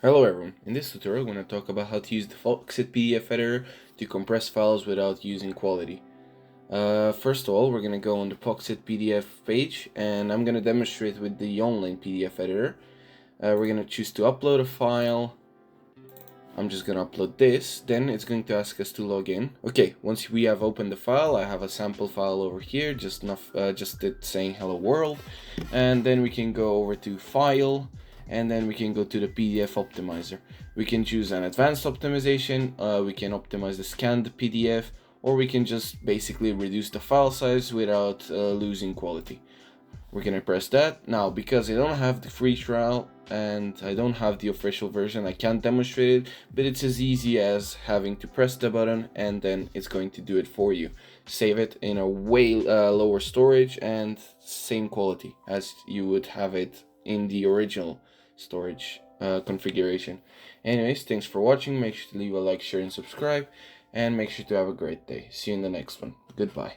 Hello everyone, in this tutorial I'm going to talk about how to use the Foxit PDF editor to compress files without using quality. First of all, we're going to go on the Foxit PDF page and I'm going to demonstrate with the online PDF editor. We're going to choose to upload a file. I'm just going to upload this, then it's going to ask us to log in. Okay, once we have opened the file, I have a sample file over here, just it saying hello world, and then we can go over to file, and then we can go to the PDF optimizer. We can choose an advanced optimization, we can optimize the scanned PDF, or we can just basically reduce the file size without losing quality. We're gonna press that. Now, because I don't have the free trial and I don't have the official version, I can't demonstrate it, but it's as easy as having to press the button and then it's going to do it for you. Save it in a way lower storage and same quality as you would have it in the original storage configuration. Anyways, thanks for watching. Make sure to leave a like, share, and subscribe, and make sure to have a great day. See you in the next one. Goodbye.